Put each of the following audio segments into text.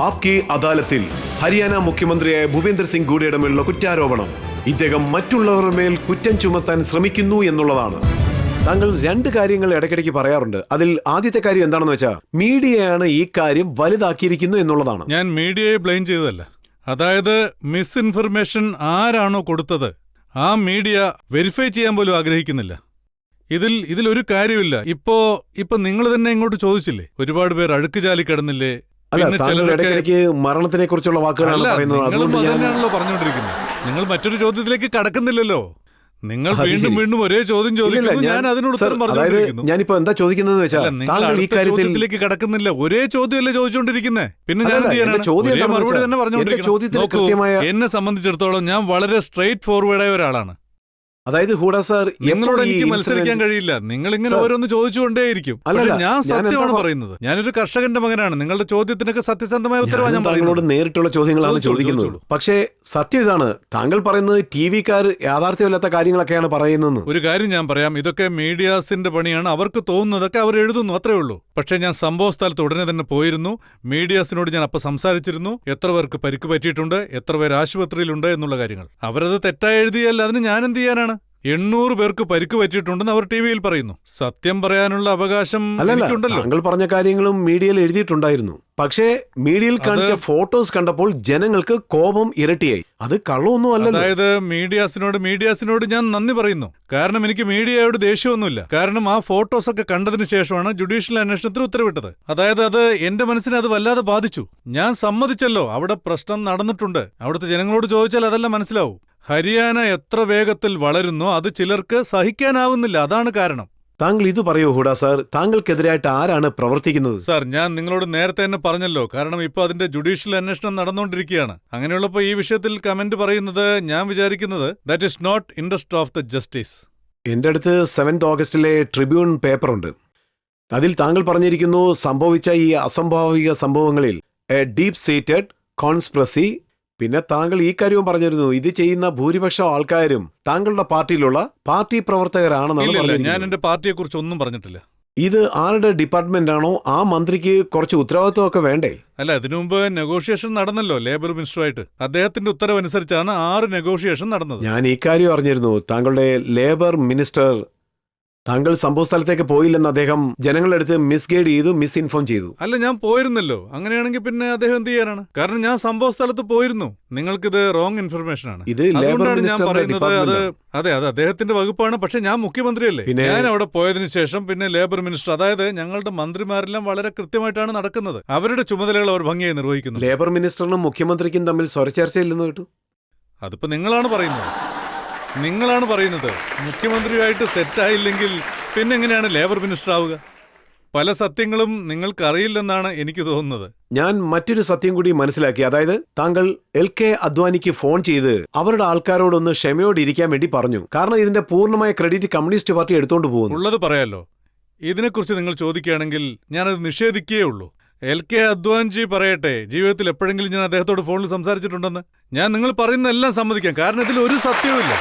ആപ്കി അദാലത്തിൽ ഹരിയാന മുഖ്യമന്ത്രിയായ ഭൂപേന്ദർ സിംഗ് ഹൂഡയുടെ മേലുള്ള കുറ്റാരോപണം ഇദ്ദേഹം മറ്റുള്ളവരുടെ മേൽ കുറ്റം ചുമത്താൻ ശ്രമിക്കുന്നു എന്നുള്ളതാണ്. താങ്കൾ രണ്ട് കാര്യങ്ങൾ ഇടയ്ക്കിടയ്ക്ക് പറയാറുണ്ട്. അതിൽ ആദ്യത്തെ കാര്യം എന്താണെന്ന് വെച്ചാൽ മീഡിയയാണ് ഈ കാര്യം വലുതാക്കിയിരിക്കുന്നു എന്നുള്ളതാണ്. ഞാൻ മീഡിയയെ ബ്ലെയിം ചെയ്തതല്ല. അതായത് മിസ്ഇൻഫർമേഷൻ ആരാണോ കൊടുത്തത് ആ മീഡിയ വെരിഫൈ ചെയ്യാൻ പോലും ആഗ്രഹിക്കുന്നില്ല. ഇതിലൊരു കാര്യമില്ല. ഇപ്പൊ നിങ്ങൾ തന്നെ ഇങ്ങോട്ട് ചോദിച്ചില്ലേ, ഒരുപാട് പേർ അഴുക്കുചാലി കിടന്നില്ലേ? ഇടയ്ക്കിടയ്ക്ക് മരണത്തിനെ കുറിച്ചുള്ള വാക്കുകളാണ് പറയുന്നത്. പറഞ്ഞുകൊണ്ടിരിക്കുന്നത്. നിങ്ങൾ മറ്റൊരു ചോദ്യത്തിലേക്ക് കടക്കുന്നില്ലല്ലോ. നിങ്ങൾ വീണ്ടും ഒരേ ചോദ്യം ചോദിക്കുന്നു. ഞാൻ അതിനോട് ഉത്തരം പറഞ്ഞുകൊണ്ടിരിക്കുന്നു. ഞാനിപ്പോ എന്താ ചോദിക്കുന്നതെന്ന് വെച്ചാൽ നിങ്ങൾ ഈ കാര്യത്തിലേക്ക് കടക്കുന്നില്ല. ഒരേ ചോദ്യമല്ലേ ചോദിച്ചോണ്ടിരിക്കുന്നേ. പിന്നെ ഞാൻ മറുപടി തന്നെ പറഞ്ഞുകൊണ്ടിരിക്കുന്നു. എന്നെ സംബന്ധിച്ചിടത്തോളം ഞാൻ വളരെ സ്ട്രെയിറ്റ് ഫോർവേഡായ ഒരാളാണ്. അതായത് ഹൂഡ സാർ, നിങ്ങളോട് എനിക്ക് മത്സരിക്കാൻ കഴിയില്ല. നിങ്ങൾ ഇങ്ങനെ ഓരോന്ന് ചോദിച്ചുകൊണ്ടേയിരിക്കും. പക്ഷെ ഞാൻ സത്യമാണ് പറയുന്നത്. ഞാനൊരു കർഷകന്റെ മകനാണ്. നിങ്ങളുടെ ചോദ്യത്തിനൊക്കെ സത്യസന്ധമായ ഉത്തരവാണ് ഞാൻ താങ്കളോട് നേരിട്ടുള്ള ചോദ്യങ്ങളാണ് ചോദിക്കുന്നത്. പക്ഷേ സത്യം ഇതാണ്, താങ്കൾ പറയുന്നത് ടി വിക്കാർ യാഥാർത്ഥ്യമില്ലാത്ത കാര്യങ്ങളൊക്കെയാണ് പറയുന്നത്. ഒരു കാര്യം ഞാൻ പറയാം, ഇതൊക്കെ മീഡിയാസിന്റെ പണിയാണ്. അവർക്ക് തോന്നുന്നതൊക്കെ അവർ എഴുതുന്നു, അത്രേ ഉള്ളൂ. പക്ഷെ ഞാൻ സംഭവ സ്ഥലത്ത് ഉടനെ തന്നെ പോയിരുന്നു. മീഡിയാസിനോട് ഞാൻ അപ്പൊ സംസാരിച്ചിരുന്നു. എത്ര പേർക്ക് പരിക്ക് പറ്റിയിട്ടുണ്ട്, എത്ര പേർ ആശുപത്രിയിലുണ്ട് എന്നുള്ള കാര്യങ്ങൾ. അവരത് തെറ്റായി എഴുതിയാൽ അതിന് ഞാൻ എന്ത് ചെയ്യാനാണ്? 800 പേർക്ക് പരിക്ക് പറ്റിയിട്ടുണ്ടെന്ന് അവർ ടിവിയിൽ പറയുന്നു. സത്യം പറയാനുള്ള അവകാശം എനിക്കുണ്ടല്ലോ. താങ്കൾ പറഞ്ഞ കാര്യങ്ങളും മീഡിയയിൽ എഴുതിയിട്ടുണ്ടായിരുന്നു. പക്ഷേ മീഡിയയിൽ കാണിച്ച ഫോട്ടോസ് കണ്ടപ്പോൾ ജനങ്ങൾക്ക് കോപം ഇരട്ടിയായി. അത് കള്ളമൊന്നും അല്ല. അതായത് മീഡിയാസിനോട് ഞാൻ നന്ദി പറയുന്നു. കാരണം എനിക്ക് മീഡിയയോട് ദേഷ്യമൊന്നുമില്ല. കാരണം ആ ഫോട്ടോസ് ഒക്കെ കണ്ടതിന് ശേഷമാണ് ജുഡീഷ്യൽ അന്വേഷണത്തിന് ഉത്തരവിട്ടത്. അതായത് അത് എന്റെ മനസ്സിനെ അത് വല്ലാതെ ബാധിച്ചു. ഞാൻ സമ്മതിച്ചല്ലോ, അവിടെ പ്രശ്നം നടന്നിട്ടുണ്ട്. അവിടുത്തെ ജനങ്ങളോട് ചോദിച്ചാൽ അതെല്ലാം മനസ്സിലാവും. ഹരിയാന എത്ര വേഗത്തിൽ വളരുന്നോ അത് ചിലർക്ക് സഹിക്കാനാവുന്നില്ല. അതാണ് കാരണം. താങ്കൾ ഇത് പറയൂ ഹൂഡ സാർ, താങ്കൾക്കെതിരായിട്ട് ആരാണ് പ്രവർത്തിക്കുന്നത്? സാർ, ഞാൻ നിങ്ങളോട് നേരത്തെ തന്നെ പറഞ്ഞല്ലോ. കാരണം ഇപ്പൊ അതിന്റെ ജുഡീഷ്യൽ അന്വേഷണം നടന്നുകൊണ്ടിരിക്കുകയാണ്. അങ്ങനെയുള്ളപ്പോൾ ഈ വിഷയത്തിൽ കമന്റ് പറയുന്നത് ഞാൻ വിചാരിക്കുന്നത് that is not interest of the justice. എന്റെ അടുത്ത് 7th ഓഗസ്റ്റിലെ ട്രിബ്യൂൺ പേപ്പറുണ്ട്. അതിൽ താങ്കൾ പറഞ്ഞിരിക്കുന്നു, സംഭവിച്ച ഈ അസംഭാവിക സംഭവങ്ങളിൽ എ ഡീപ് സീറ്റഡ് കോൺസ്പിറസി. പിന്നെ താങ്കൾ ഈ കാര്യവും പറഞ്ഞിരുന്നു, ഇത് ചെയ്യുന്ന ഭൂരിപക്ഷം ആൾക്കാരും താങ്കളുടെ പാർട്ടിയിലുള്ള പാർട്ടി പ്രവർത്തകരാണെന്നാണ്. ഞാൻ എന്റെ പാർട്ടിയെ കുറിച്ച് ഒന്നും പറഞ്ഞിട്ടില്ല. ഇത് ആരുടെ ഡിപ്പാർട്ട്മെന്റ് ആണോ ആ മന്ത്രിക്ക് കുറച്ച് ഉത്തരവാദിത്വമൊക്കെ വേണ്ടേ? അല്ല, ഇതിനു മുമ്പ് നെഗോഷിയേഷൻ നടന്നല്ലോ ലേബർ മിനിസ്റ്ററുമായിട്ട്. അദ്ദേഹത്തിന്റെ ഉത്തരവനുസരിച്ചാണ് 6 നെഗോഷിയേഷൻ നടന്നത്. ഞാൻ ഈ കാര്യം അറിഞ്ഞിരുന്നു. താങ്കളുടെ ലേബർ മിനിസ്റ്റർ താങ്കൾ സംഭവ സ്ഥലത്തേക്ക് പോയില്ലെന്ന് അദ്ദേഹം ജനങ്ങളുടെ അടുത്ത് മിസ്ഗൈഡ് ചെയ്തു, മിസ്ഇൻഫോം ചെയ്തു. അല്ല, ഞാൻ പോയിരുന്നല്ലോ. അങ്ങനെയാണെങ്കിൽ പിന്നെ അദ്ദേഹം എന്ത് ചെയ്യാനാണ്? കാരണം ഞാൻ സംഭവ സ്ഥലത്ത് പോയിരുന്നു. നിങ്ങൾക്കിത് റോങ് ഇൻഫർമേഷൻ ആണ്. അതുകൊണ്ടാണ് ഞാൻ പറയുന്നത്. അത് അദ്ദേഹത്തിന്റെ വകുപ്പാണ്. പക്ഷെ ഞാൻ മുഖ്യമന്ത്രിയല്ലേ. ഞാൻ അവിടെ പോയതിനു ശേഷം പിന്നെ ലേബർ മിനിസ്റ്റർ, അതായത് ഞങ്ങളുടെ മന്ത്രിമാരെല്ലാം വളരെ കൃത്യമായിട്ടാണ് നടക്കുന്നത്. അവരുടെ ചുമതലകൾ അവർ ഭംഗിയായി നിർവഹിക്കുന്നു. ലേബർ മിനിസ്റ്ററിനും മുഖ്യമന്ത്രിക്കും തമ്മിൽ സ്വരച്ചേർച്ചയില്ലെന്ന് കേട്ടു. അതിപ്പോ നിങ്ങളാണ് പറയുന്നത്. മുഖ്യമന്ത്രിയുമായിട്ട് സെറ്റായില്ലെങ്കിൽ പിന്നെ എങ്ങനെയാണ് ലേബർ മിനിസ്റ്റർ ആവുക? പല സത്യങ്ങളും നിങ്ങൾക്കറിയില്ലെന്നാണ് എനിക്ക് തോന്നുന്നത്. ഞാൻ മറ്റൊരു സത്യം കൂടി മനസ്സിലാക്കി. അതായത് താങ്കൾ LK അദ്വാനിക്ക് ഫോൺ ചെയ്ത് അവരുടെ ആൾക്കാരോടൊന്ന് ക്ഷമയോടെ ഇരിക്കാൻ വേണ്ടി പറഞ്ഞു. കാരണം ഇതിന്റെ പൂർണ്ണമായ ക്രെഡിറ്റ് കമ്മ്യൂണിസ്റ്റ് പാർട്ടി എടുത്തോണ്ട് പോകുന്നു. ഉള്ളത് പറയാലോ. ഇതിനെക്കുറിച്ച് നിങ്ങൾ ചോദിക്കുകയാണെങ്കിൽ ഞാനത് നിഷേധിക്കുകയേ ഉള്ളൂ. LK അദ്വാൻജി പറയട്ടെ, ജീവിതത്തിൽ എപ്പോഴെങ്കിലും ഞാൻ അദ്ദേഹത്തോട് ഫോണിൽ സംസാരിച്ചിട്ടുണ്ടെന്ന്? ഞാൻ നിങ്ങൾ പറയുന്ന എല്ലാം സമ്മതിക്കാം. കാരണം ഇതിൽ ഒരു സത്യവുമില്ല.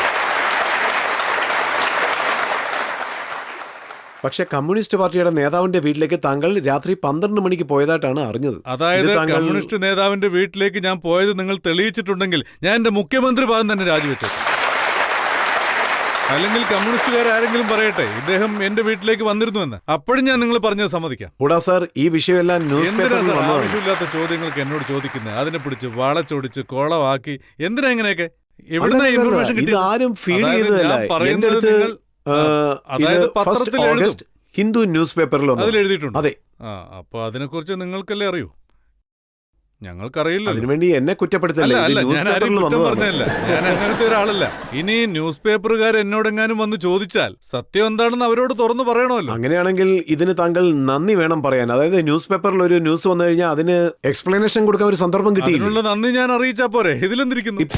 പക്ഷെ കമ്മ്യൂണിസ്റ്റ് പാർട്ടിയുടെ നേതാവിന്റെ വീട്ടിലേക്ക് താങ്കൾ രാത്രി 12 മണിക്ക് പോയതായിട്ടാണ് അറിഞ്ഞത്. അതായത് കമ്മ്യൂണിസ്റ്റ് നേതാവിന്റെ വീട്ടിലേക്ക് ഞാൻ പോയത് നിങ്ങൾ തെളിയിച്ചിട്ടുണ്ടെങ്കിൽ ഞാൻ എന്റെ മുഖ്യമന്ത്രി പദം തന്നെ രാജിവെച്ചു. അല്ലെങ്കിൽ കമ്മ്യൂണിസ്റ്റുകാരെങ്കിലും പറയട്ടെ ഇദ്ദേഹം എന്റെ വീട്ടിലേക്ക് വന്നിരുന്നുവെന്ന്. അപ്പോഴും ഞാൻ നിങ്ങൾ പറഞ്ഞത് സമ്മതിക്കാം. കൂടാ സാർ, ഈ വിഷയമെല്ലാം ആവശ്യമില്ലാത്ത ചോദ്യങ്ങൾക്ക് എന്നോട് ചോദിക്കുന്നത്, അതിനെ പിടിച്ച് വളച്ചൊടിച്ച് കോളവാക്കി എന്തിനാ ഇങ്ങനെയൊക്കെ? എവിടുന്ന ഇൻഫർമേഷൻ കിട്ടി? ഹിന്ദു ന്യൂസ് പേപ്പറിൽ എഴുതിയിട്ടുണ്ട്. അതെ. അപ്പൊ അതിനെക്കുറിച്ച് നിങ്ങൾക്കല്ലേ അറിയൂ, ഞങ്ങൾക്കറിയില്ല. അതിനുവേണ്ടി എന്നെ കുറ്റപ്പെടുത്തല്ല. ഞാൻ അങ്ങനത്തെ ഒരാളല്ല. ഇനി ന്യൂസ് പേപ്പറുകാർ എന്നോടെങ്ങാനും വന്ന് ചോദിച്ചാൽ സത്യം എന്താണെന്ന് അവരോട് തുറന്നു പറയണമല്ലോ. അങ്ങനെയാണെങ്കിൽ ഇതിന് താങ്കൾ നന്ദി വേണം പറയാൻ. അതായത് ന്യൂസ് പേപ്പറിൽ ഒരു ന്യൂസ് വന്നു കഴിഞ്ഞാൽ അതിന് എക്സ്പ്ലനേഷൻ കൊടുക്കാൻ ഒരു സന്ദർഭം കിട്ടി. നന്ദി ഞാൻ അറിയിച്ചാ പോരെ? ഇതിലെന്തിരിക്കുന്നു?